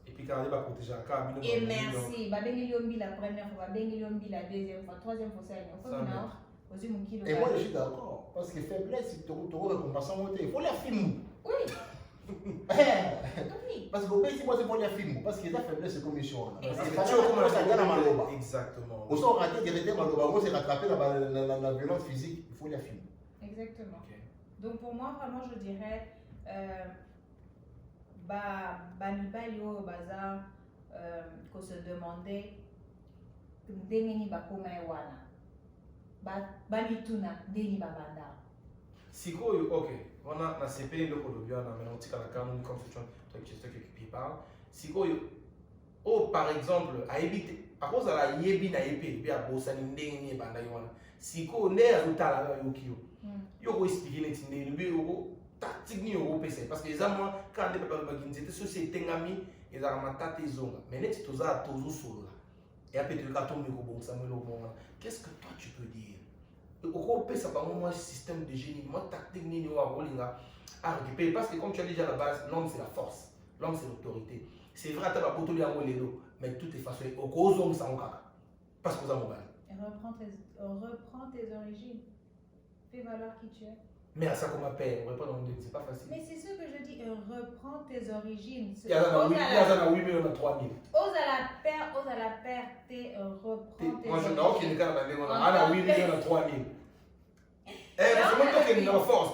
Et puis, quand il va protéger un cas, et merci. Bah, ben il la première fois, ben il la deuxième fois, troisième fois, ça y est. Et moi, je suis d'accord. Parce que faiblesse, tu récompenses en il faut les filmer. Oui. Parce que si moi, c'est pour les films. Parce que la faiblesse, c'est commission. Exactement. Au sort, raté, directement, on s'est rattrapé la violence physique. Il faut les filmer. Exactement. Okay. Donc pour moi, vraiment, je dirais, Banibayo, Baza, qu'on se demandait, Dengeni Bakoma Ewana, Balituna, Deni Babanda. Si ok, on a CP, le Colobia, on a maintenant la canon, construction, qui parle. Si oh, par exemple, à éviter, à cause de la Yebi na épée, bien à Bossani, Dengeni Bandayoana, si on est à l'outal à Yokio. Yo ko expliquer les tindé lui yo tactique ni yo PC parce que les amants quand des papa qui société ngami ils ont maté zonga mais net toza tozo solo et après tu ka tomber ko bon Samuel bon qu'est-ce que toi tu peux dire au PC ça pas moi système de génie moi tactique ni yo rolinga à récupérer parce que comme tu as déjà la base l'homme c'est la force l'homme c'est l'autorité c'est vrai tu vas pas les amolelo mais tout est facile au cause homme ça on parce que vous avez reprends tes origines. Fais valoir qui tu es. Mais à ça qu'on m'appelle, on répond c'est pas facile. Mais c'est ce que je dis, reprends tes origines. Il y a un 8 000, on a 3 000. Ose à la perte, reprends tes moi, je origines. n'ai aucune cas dans on a 8 000, on a 3 000. Parce que moi, je suis dans la force.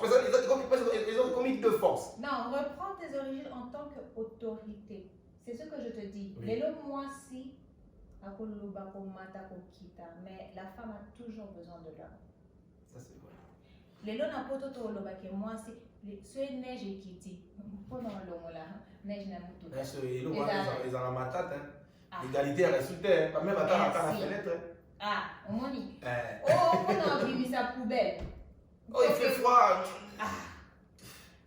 Ils ont commis de force. Non, reprends tes origines en tant qu'autorité. C'est ce que je te dis. Mais le moi-ci, mais la femme a toujours besoin de l'homme. Ça, c'est vrai. Les lots n'a pas tout le bac moi c'est ce neige et kitty pendant le là neige n'a tout ils ont la matate l'égalité reste pas même à la fenêtre ah au moins oh on a mis sa poubelle oh il fait froid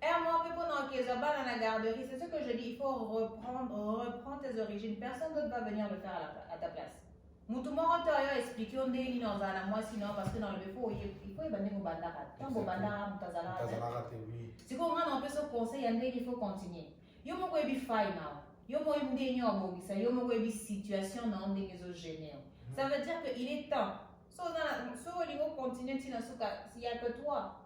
et moi pendant qu'ils ont dans la garderie c'est ce que je dis il faut reprendre tes origines personne d'autre va venir le faire à ta place. Mutumoro toyo expliqué on est ni dans la moi sinon parce que dans le faut il faut bander au bandara. Tant au bandara mutazala. Oui. C'est comme on peut se conseiller ande il faut continuer. Yo mo ko bi fine now. Yo mo ndi nyo bobisa, yo mo ko bi situation na on des génère. Ça veut dire que il est temps. So au niveau continuer tina suka, il y a que toi.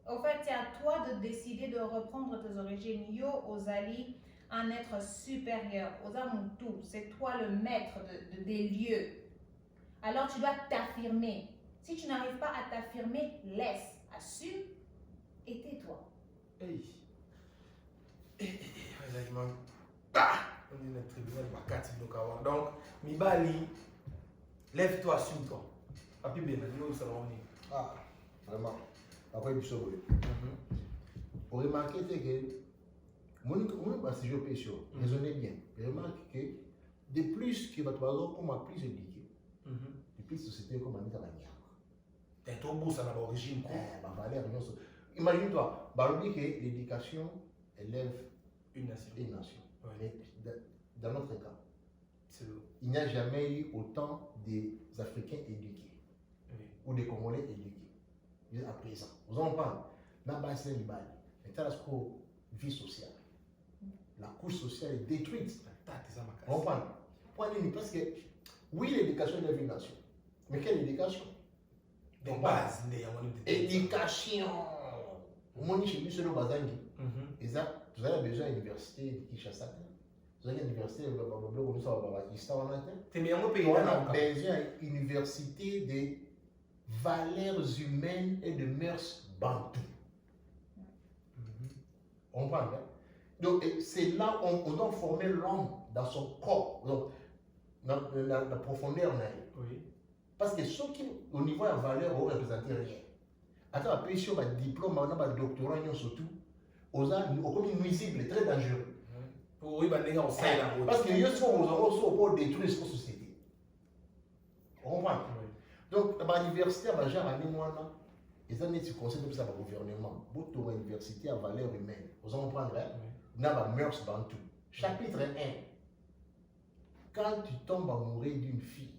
En fait, c'est à toi de décider de reprendre tes origines. Yo ozali un être supérieur, ozamuntu, c'est toi le maître des lieux. Alors tu dois t'affirmer. Si tu n'arrives pas à t'affirmer, laisse, assume et tais-toi. Hey. On est dans le tribunal de donc, Mibali, lève-toi, assume-toi. Papi Benani, ça va venir. Ah, vraiment. Après, il faut remarquer que moi, si je peux raisonner bien, je remarque que de plus que votre oiseau, on m'a plus éduqué, de plus société comme on dit à la nière. Et ton beau, ça n'a pas d'origine. Imagine-toi, que l'éducation élève une nation. Ouais. Mais dans notre cas, il n'y a jamais eu autant d'Africains éduqués. Oui. ou des Congolais éduqués. À présent, vous en parlez. Dans le bassin du Bali, mais la vie sociale. La couche sociale est détruite. On comprend. Parce que, oui, l'éducation est une nation. Mais quelle éducation? Des bases. Éducation. Moi, chez lui, c'est le Bazangi. Vous avez besoin de l'université de Kinshasa. Vous avez l'université de on a besoin d'une université de valeurs humaines et de mœurs bantou. On comprend, hein? Donc, c'est là où on doit former l'homme dans son corps, donc, dans la profondeur. Oui. Parce que ceux qui, au niveau de la valeur, ne représentent rien. Attends, après, si on a un diplôme, on a un doctorat, surtout, on a nuisible, très dangereux. Oui, parce que nous sommes pour détruire cette société. On comprend? Donc, à l'université, à Genre, ils ont des conseils de ça au gouvernement. Pour l'université à valeur humaine, vous en comprendrez? Nous avons mœurs dans tout. Chapitre 1. Quand tu tombes amoureux d'une fille,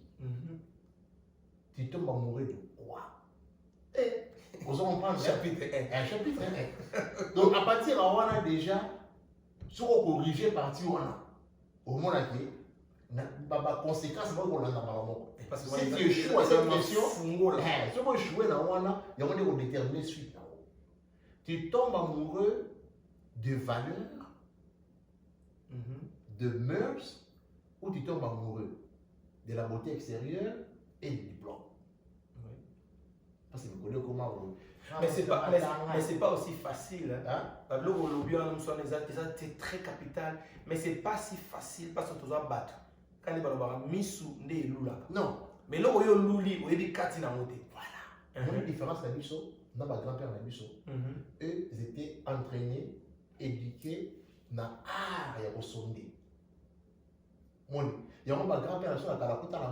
tu tombes amoureux de quoi? Vous en comprenez? Chapitre 1. Chapitre 1. Donc, à partir de là, on a déjà, si on corrige partie, on a. Au moins, la conséquence, c'est qu'on a parce que si tu échoues à cette question, si tu échoues dans il y a une déterminer suite. Tu tombes amoureux de valeurs, de mœurs, ou tu tombes amoureux de la beauté extérieure et du diplôme. Parce que vous connaissez comment. Mais c'est pas aussi facile. C'est très capital, mais c'est pas si facile parce que tu dois battre. Quand il y a Missou, non. Mais là, il y a Luli, il y a Kati na moté. Voilà. La différence dans Bissau, dans ma grand-père dans Bissau, eux, ils étaient entraînés, éduqués dans l'art et au sondé. Il y a un grand-père qui a dit,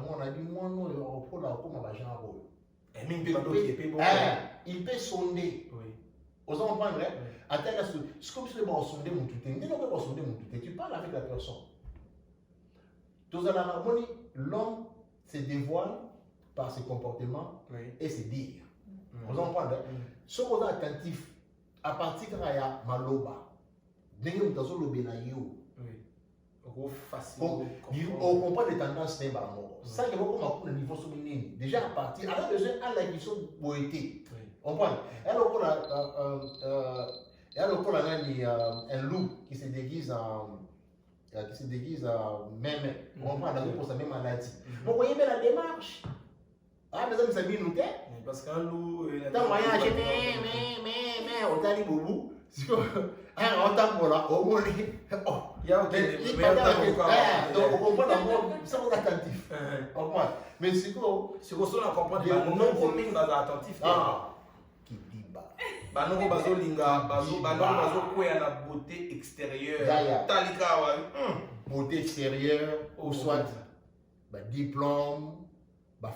on a dit, moi, non, il y a un peu de genre. Il peut sonder. Vous en comprenez? C'est comme si tu vas sonder mon tuté. Tu parles avec la personne. L'homme se dévoile par ses comportements et ses dires. Vous en comprenez? Si on est attentif, à partir de la maloba, on comprend les tendances d'un baron. Ça, il faut qu'on le niveau souligné. Déjà à partir, alors déjà à la question poétique. On comprend? Alors qu'on a un loup qui se déguise en même. On comprend pour sa même maladie. Vous voyez bien la démarche. Ah, mais ça nous a mis nous tête. Parce qu'un loup. Dans le voyage, mais, on t'a dit boubou. On t'a dit là, au moins. Il y a donc on comprend d'abord, ça on est attentif. On comprend. Mais c'est quoi? C'est qu'on comprend que non combien va attentif. Qui dit bas. Banoko bazo linga, bazo quoi la beauté extérieure. Talika beauté extérieure ou soit diplôme,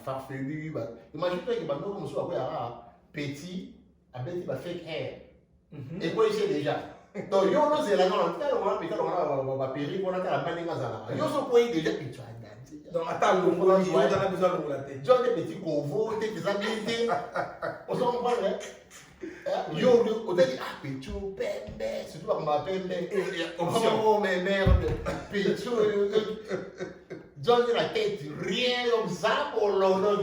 farfelu. Imagine que banoko comme soit quoi petit, avec des fake hair. Et quoi il déjà? Donc, il y a des gens qui ont un péri pour la banane. Il y a des gens qui ont donc, attends, on a besoin de la tête. Il y a des petits convois, des habiletés. On s'en comprend, hein? Il y a des pétou, pembe, surtout comme ma pembe. Oh, mais merde, pétou. John la tête, rien comme ça pour l'honneur.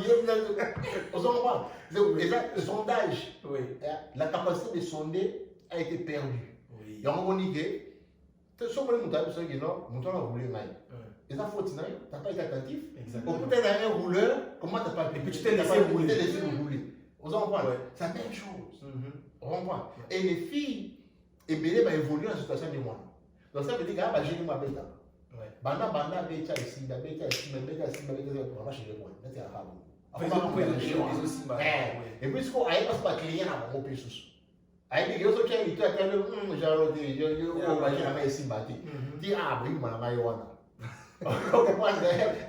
On s'en comprend. Le sondage, la capacité de sonder a été perdue. Il y a un moment donné, tu sais, et ça faut tu n'as pas été attentif. Au bout d'un rouleur, comment tu n'as pas été? Tu t'es laissé rouler. On comprend. C'est la même chose. On comprend. Et les filles, et bien, évoluent dans la situation de moi. Donc ça veut dire que j'ai dit ma bête. Banda, bêta ici, bêta ici, vraiment chez les moines. C'est la femme. Et puis, ce qu'on a, parce que les clients ont un peu sous. Aí eu só tinha dito até já eu imagino a minha simpatia. De abre uma na Iwana.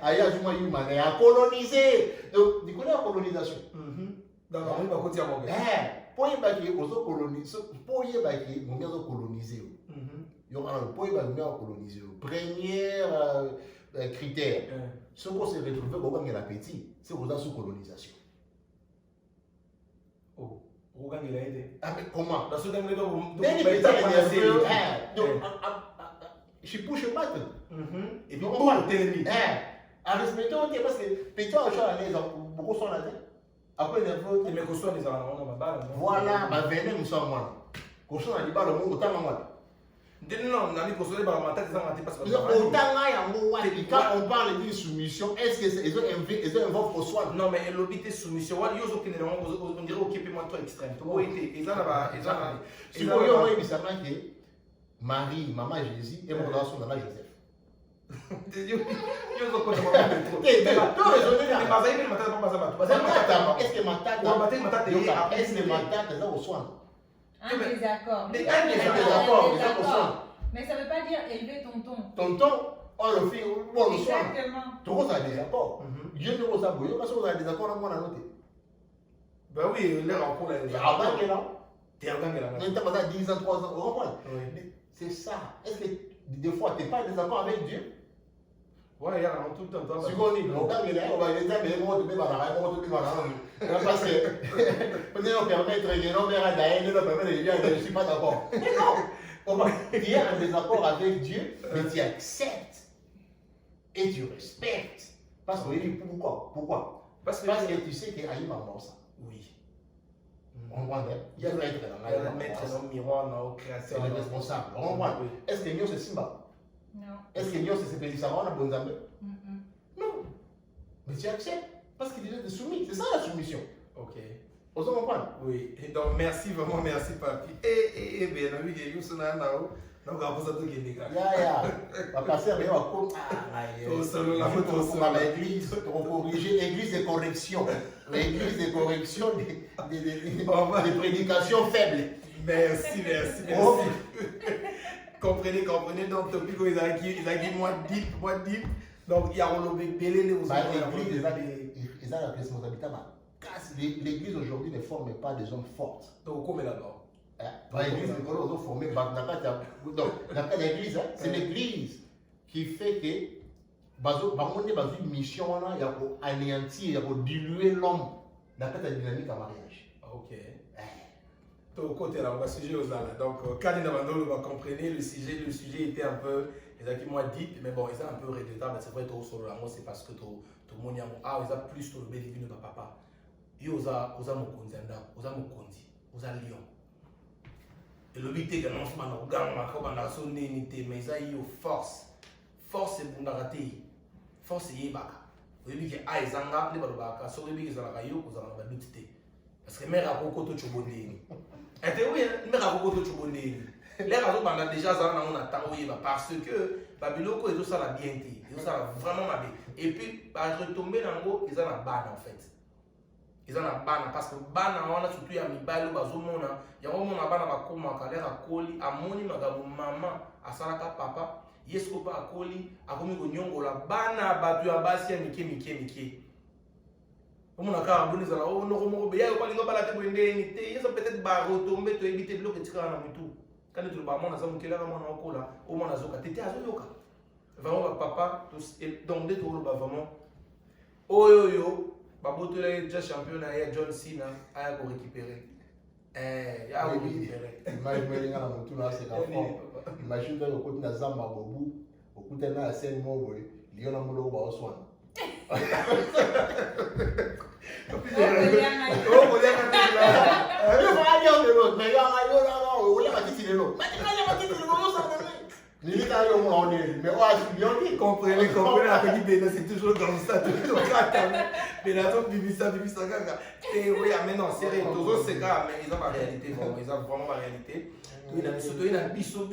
Aí a Juma Yuma é a coloniser. De qual é a colonização? Dans la rue, côté à Montréal. Põe baqui, os coloniser, põe baqui, mon gars coloniser. Yo põe baqui, mon coloniser. Premier critère. Ce qu'on s'est retrouvé quand on est petit, c'est aux sous colonisation. Rougang, il a aidé. Ah, mais comment? Dans ce temps, il Dès que tu es donc, je push le matin. Et puis, on va le télémi. À respecter, ok, parce que petit à l'aise, beaucoup sont là. Après, il y a Et mais qu'on soit des armes, on a balle. voilà, bah, venez, nous sommes moi. Qu'on soit dans les balles, on autant moi. Non, on a dit qu'on soit des balles, on a dit parce que quand on parle d'une soumission, est-ce qu'ils ont un vote pour soi? non, mais l'obité soumission, on dirait au Képé, moi, trop extrême. Ils en ont. Si vous voyez, il s'appelle que Marie, maman Jésus, et mon garçon, maman Joseph. Est-ce que ma tante est au soin? Un désaccord. Un désaccord. Mais ça ne veut pas dire élever tonton. Tonton, on le fait, bon, le soir. Exactement. Tu as des accords. Dieu nous a bouillé parce qu'on a des accords à moi à noter. Ben oui, l'air en cours là. Avant que là, tu es en gang là. tu as 10 ans, 3 ans, au revoir. C'est ça. Est-ce que des fois, tu n'es pas en désaccord avec Dieu? Ouais, il y a tout le temps. Si on dit, on va les examiner, on va te mettre parce que, on est permettre que non, mais Daël, je ne suis pas d'accord. Mais non, tu es en désaccord avec Dieu, mais tu acceptes et tu respectes. Parce que pourquoi? Parce que tu sais qu'il y a un moment ça. Oui. On voit il y a le maître dans le miroir, dans la création. C'est le responsable. On voit. Est-ce que Dieu c'est Simba? Non. Est-ce que Dieu c'est Pédis Savon, la bonne amie? Non. Mais tu acceptes. Parce que tu es soumis. C'est ça la soumission. Ok. On se comprend? Oui. Et donc, merci, vraiment merci, papi. Et bien, on a vu que nous sommes là. Donc, on va tout gagner. On va passer à l'église pour corriger l'église de correction. L'église de correction des prédications faibles. Merci. Comprenez. Donc, topic, ils ont dit moi deep. Donc, il y a un lobby belé. L'église, ils ont la responsabilité. L'église aujourd'hui ne forme pas des hommes forts. Donc, comment là-bas? L'église, ils ont formé. Donc, l'église, c'est l'église qui fait que une mission, il y a pour anéantir, il y a pour diluer l'homme dans la dynamique en mariage. Ok. Donc, côté là, on va sujet aux ânes. Donc, quand on va comprendre, le sujet était un peu, exactement deep, mais bon, ils sont un peu regrettable. C'est vrai, tout sur l'amour, c'est parce que tout le monde a ils ont plus sur le bénéfice de papa. Ils ont Mokonzi, ils ont Mokonzi, ils ont Lion. Et le but est que non seulement on gagne, mais ils ont force. Force c'est pour rater. Force c'est yébaka. Le but est que ils ont les balobaka, sur le but ils ont la caillou, ils ont la lutte. Parce que mère a beaucoup de chobondé. Et oui, mère a beaucoup de chobondé. Les raisons pendant déjà ça on attend parce que Babiloko ils ont ça la bien dit, ils ont ça vraiment mal. Et puis par retomber dans l'eau, ils ont la banne en fait. Ils ont la banne parce que banne on a surtout ya mibalo bazomona, ya mona bana bakoma kalera koli amoni magamu maman asalaka papa, yesko pa akoli akomi ko nyongola bana batu ya basi ya mike. Comme on a quand on là oh non comment bien on parle pas la tête bendeni te ils ont peut-être ba retomber to éviter bloquer tika na mutu quand tu le ba mona ça mukela kama na okola au mona zoka tete azoyoka vraiment papa donc de tout le ba vraiment oyo ba botola déjà champion na ya John Cena a ko récupérer ya ko récupérer imagine ngana mutu na c'est fort imagine dans le côté na zamba bobu okuta na scène mo boy liona mulo ba oswana Comprenez, c'est toujours comme ça, mais là, ça, gaga. Et oui, mais non, c'est vrai, toujours c'est grave, mais ils ont ma réalité, vraiment, ils ont vraiment ma réalité. Il a un biseau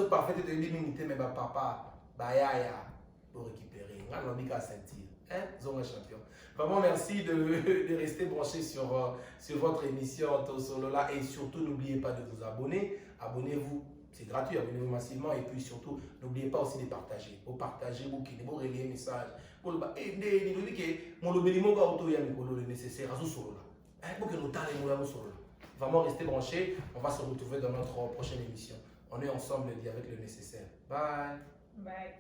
parfait, il a une dignité, mais papa, pour récupérer, on a mis qu'à sentir. Zone champion. Vraiment merci de rester branché sur votre émission Tosolola et surtout n'oubliez pas de vous abonner. Abonnez-vous, c'est gratuit, abonnez-vous massivement et puis surtout n'oubliez pas aussi de partager. Vous partagez, vous qui vous relayer un message. Pour le nécessaire à Solola. Vraiment restez branchés. On va se retrouver dans notre prochaine émission. On est ensemble avec le nécessaire. Bye. Bye.